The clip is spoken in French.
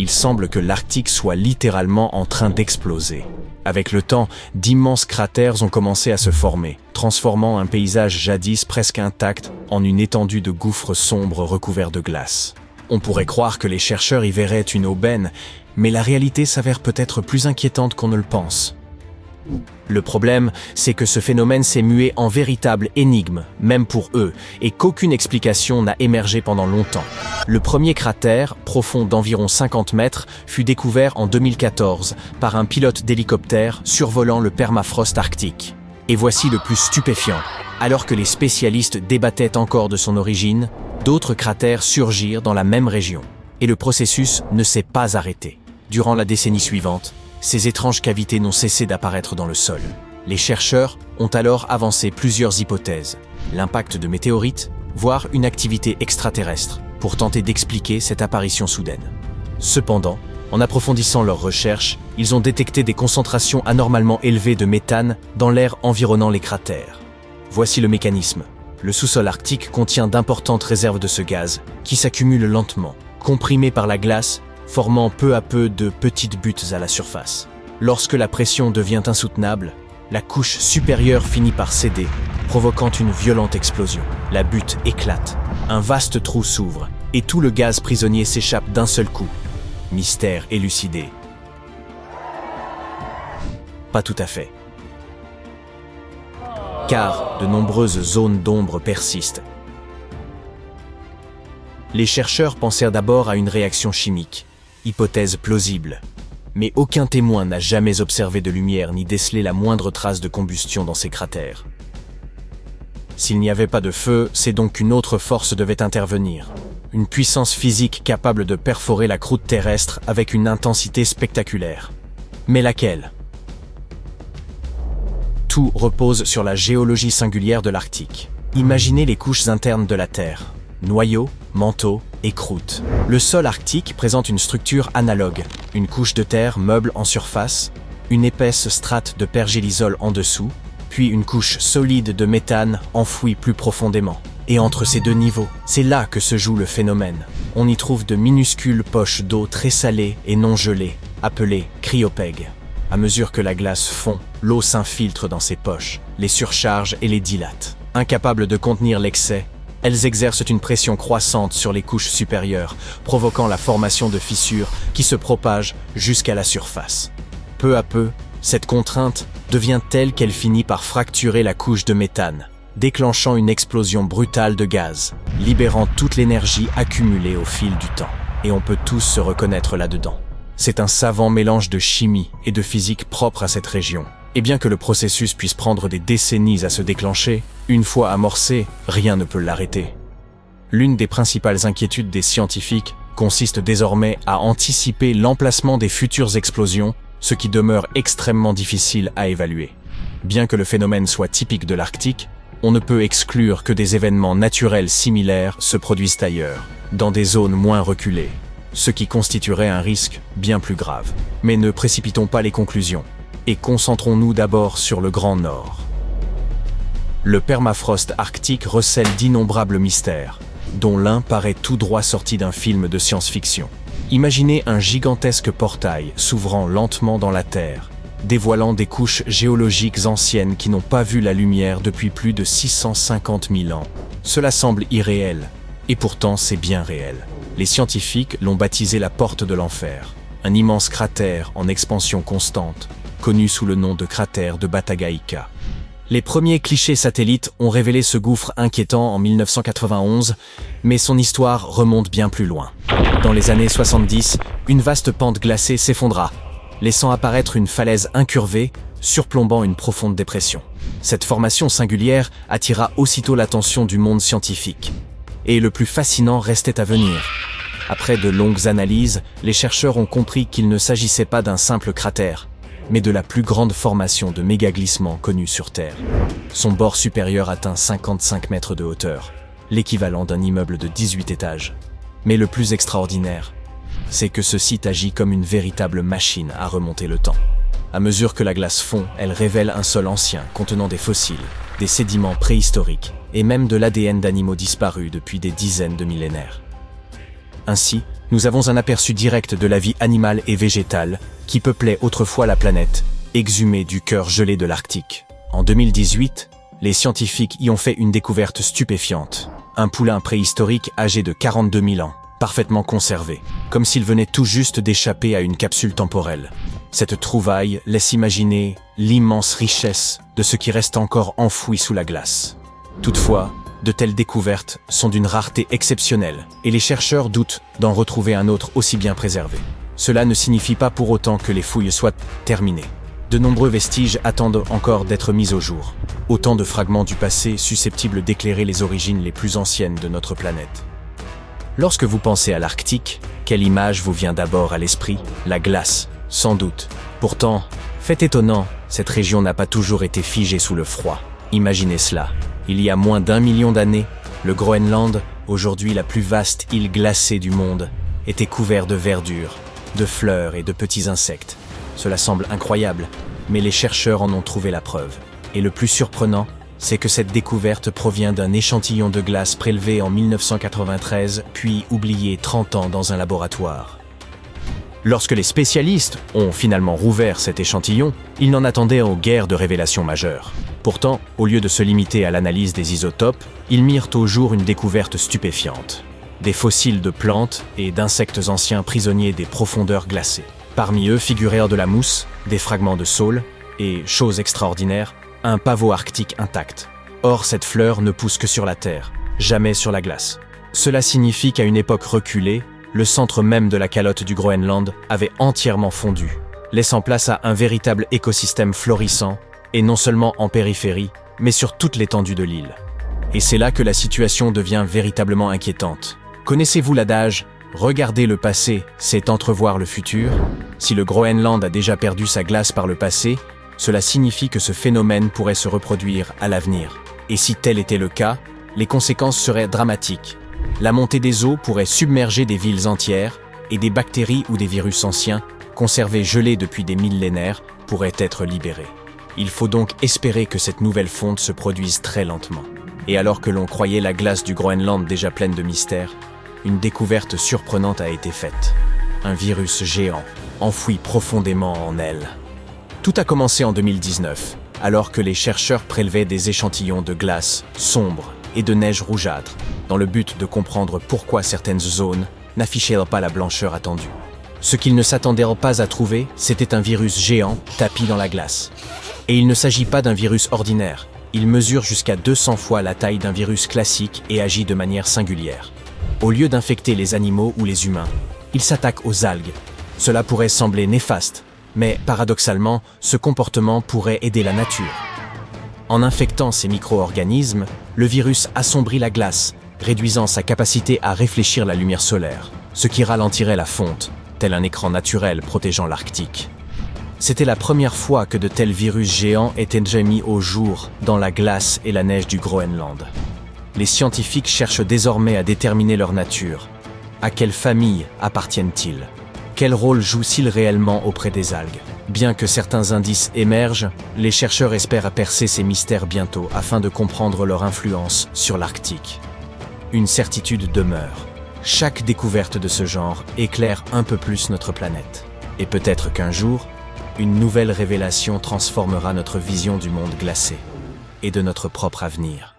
Il semble que l'Arctique soit littéralement en train d'exploser. Avec le temps, d'immenses cratères ont commencé à se former, transformant un paysage jadis presque intact en une étendue de gouffres sombres recouverts de glace. On pourrait croire que les chercheurs y verraient une aubaine, mais la réalité s'avère peut-être plus inquiétante qu'on ne le pense. Le problème, c'est que ce phénomène s'est mué en véritable énigme, même pour eux, et qu'aucune explication n'a émergé pendant longtemps. Le premier cratère, profond d'environ 50 mètres, fut découvert en 2014 par un pilote d'hélicoptère survolant le permafrost arctique. Et voici le plus stupéfiant. Alors que les spécialistes débattaient encore de son origine, d'autres cratères surgirent dans la même région. Et le processus ne s'est pas arrêté. Durant la décennie suivante, ces étranges cavités n'ont cessé d'apparaître dans le sol. Les chercheurs ont alors avancé plusieurs hypothèses. L'impact de météorites, voire une activité extraterrestre, pour tenter d'expliquer cette apparition soudaine. Cependant, en approfondissant leurs recherches, ils ont détecté des concentrations anormalement élevées de méthane dans l'air environnant les cratères. Voici le mécanisme. Le sous-sol arctique contient d'importantes réserves de ce gaz, qui s'accumulent lentement, comprimées par la glace, formant peu à peu de petites buttes à la surface. Lorsque la pression devient insoutenable, la couche supérieure finit par céder, provoquant une violente explosion. La butte éclate, un vaste trou s'ouvre, et tout le gaz prisonnier s'échappe d'un seul coup. Mystère élucidé. Pas tout à fait. Car de nombreuses zones d'ombre persistent. Les chercheurs pensèrent d'abord à une réaction chimique. Hypothèse plausible. Mais aucun témoin n'a jamais observé de lumière ni décelé la moindre trace de combustion dans ces cratères. S'il n'y avait pas de feu, c'est donc qu'une autre force devait intervenir. Une puissance physique capable de perforer la croûte terrestre avec une intensité spectaculaire. Mais laquelle? Tout repose sur la géologie singulière de l'Arctique. Imaginez les couches internes de la Terre. Noyau, manteau et croûte. Le sol arctique présente une structure analogue, une couche de terre meuble en surface, une épaisse strate de pergélisol en dessous, puis une couche solide de méthane enfouie plus profondément. Et entre ces deux niveaux, c'est là que se joue le phénomène. On y trouve de minuscules poches d'eau très salées et non gelées, appelées cryopègues. À mesure que la glace fond, l'eau s'infiltre dans ces poches, les surcharge et les dilate. Incapables de contenir l'excès, elles exercent une pression croissante sur les couches supérieures, provoquant la formation de fissures qui se propagent jusqu'à la surface. Peu à peu, cette contrainte devient telle qu'elle finit par fracturer la couche de méthane, déclenchant une explosion brutale de gaz, libérant toute l'énergie accumulée au fil du temps. Et on peut tous se reconnaître là-dedans. C'est un savant mélange de chimie et de physique propre à cette région. Et bien que le processus puisse prendre des décennies à se déclencher, une fois amorcé, rien ne peut l'arrêter. L'une des principales inquiétudes des scientifiques consiste désormais à anticiper l'emplacement des futures explosions, ce qui demeure extrêmement difficile à évaluer. Bien que le phénomène soit typique de l'Arctique, on ne peut exclure que des événements naturels similaires se produisent ailleurs, dans des zones moins reculées, ce qui constituerait un risque bien plus grave. Mais ne précipitons pas les conclusions. Et concentrons-nous d'abord sur le Grand Nord. Le permafrost arctique recèle d'innombrables mystères, dont l'un paraît tout droit sorti d'un film de science-fiction. Imaginez un gigantesque portail s'ouvrant lentement dans la Terre, dévoilant des couches géologiques anciennes qui n'ont pas vu la lumière depuis plus de 650 000 ans. Cela semble irréel, et pourtant c'est bien réel. Les scientifiques l'ont baptisé la porte de l'enfer, un immense cratère en expansion constante, connu sous le nom de cratère de Batagaika. Les premiers clichés satellites ont révélé ce gouffre inquiétant en 1991, mais son histoire remonte bien plus loin. Dans les années 70, une vaste pente glacée s'effondra, laissant apparaître une falaise incurvée, surplombant une profonde dépression. Cette formation singulière attira aussitôt l'attention du monde scientifique. Et le plus fascinant restait à venir. Après de longues analyses, les chercheurs ont compris qu'il ne s'agissait pas d'un simple cratère, mais de la plus grande formation de mégaglissement connue sur Terre. Son bord supérieur atteint 55 mètres de hauteur, l'équivalent d'un immeuble de 18 étages. Mais le plus extraordinaire, c'est que ce site agit comme une véritable machine à remonter le temps. À mesure que la glace fond, elle révèle un sol ancien contenant des fossiles, des sédiments préhistoriques et même de l'ADN d'animaux disparus depuis des dizaines de millénaires. Ainsi, nous avons un aperçu direct de la vie animale et végétale qui peuplait autrefois la planète, exhumée du cœur gelé de l'Arctique. En 2018, les scientifiques y ont fait une découverte stupéfiante. Un poulain préhistorique âgé de 42 000 ans, parfaitement conservé, comme s'il venait tout juste d'échapper à une capsule temporelle. Cette trouvaille laisse imaginer l'immense richesse de ce qui reste encore enfoui sous la glace. Toutefois, de telles découvertes sont d'une rareté exceptionnelle et les chercheurs doutent d'en retrouver un autre aussi bien préservé. Cela ne signifie pas pour autant que les fouilles soient terminées. De nombreux vestiges attendent encore d'être mis au jour. Autant de fragments du passé susceptibles d'éclairer les origines les plus anciennes de notre planète. Lorsque vous pensez à l'Arctique, quelle image vous vient d'abord à l'esprit? La glace, sans doute. Pourtant, fait étonnant, cette région n'a pas toujours été figée sous le froid. Imaginez cela. Il y a moins d'1 million d'années, le Groenland, aujourd'hui la plus vaste île glacée du monde, était couvert de verdure, de fleurs et de petits insectes. Cela semble incroyable, mais les chercheurs en ont trouvé la preuve. Et le plus surprenant, c'est que cette découverte provient d'un échantillon de glace prélevé en 1993, puis oublié 30 ans dans un laboratoire. Lorsque les spécialistes ont finalement rouvert cet échantillon, ils n'en attendaient guère de révélations majeures. Pourtant, au lieu de se limiter à l'analyse des isotopes, ils mirent au jour une découverte stupéfiante. Des fossiles de plantes et d'insectes anciens prisonniers des profondeurs glacées. Parmi eux figurèrent de la mousse, des fragments de saule et, chose extraordinaire, un pavot arctique intact. Or, cette fleur ne pousse que sur la terre, jamais sur la glace. Cela signifie qu'à une époque reculée, le centre même de la calotte du Groenland avait entièrement fondu, laissant place à un véritable écosystème florissant, et non seulement en périphérie, mais sur toute l'étendue de l'île. Et c'est là que la situation devient véritablement inquiétante. Connaissez-vous l'adage « Regarder le passé, c'est entrevoir le futur » ? Si le Groenland a déjà perdu sa glace par le passé, cela signifie que ce phénomène pourrait se reproduire à l'avenir. Et si tel était le cas, les conséquences seraient dramatiques. La montée des eaux pourrait submerger des villes entières, et des bactéries ou des virus anciens, conservés gelés depuis des millénaires, pourraient être libérés. Il faut donc espérer que cette nouvelle fonte se produise très lentement. Et alors que l'on croyait la glace du Groenland déjà pleine de mystères, une découverte surprenante a été faite. Un virus géant, enfoui profondément en elle. Tout a commencé en 2019, alors que les chercheurs prélevaient des échantillons de glace sombres et de neige rougeâtre, dans le but de comprendre pourquoi certaines zones n'affichaient pas la blancheur attendue. Ce qu'ils ne s'attendaient pas à trouver, c'était un virus géant tapi dans la glace. Et il ne s'agit pas d'un virus ordinaire. Il mesure jusqu'à 200 fois la taille d'un virus classique et agit de manière singulière. Au lieu d'infecter les animaux ou les humains, il s'attaque aux algues. Cela pourrait sembler néfaste, mais paradoxalement, ce comportement pourrait aider la nature. En infectant ces micro-organismes, le virus assombrit la glace, réduisant sa capacité à réfléchir la lumière solaire, ce qui ralentirait la fonte, tel un écran naturel protégeant l'Arctique. C'était la première fois que de tels virus géants étaient déjà mis au jour dans la glace et la neige du Groenland. Les scientifiques cherchent désormais à déterminer leur nature. À quelle famille appartiennent-ils? Quel rôle jouent-ils réellement auprès des algues? Bien que certains indices émergent, les chercheurs espèrent percer ces mystères bientôt afin de comprendre leur influence sur l'Arctique. Une certitude demeure. Chaque découverte de ce genre éclaire un peu plus notre planète. Et peut-être qu'un jour, une nouvelle révélation transformera notre vision du monde glacé et de notre propre avenir.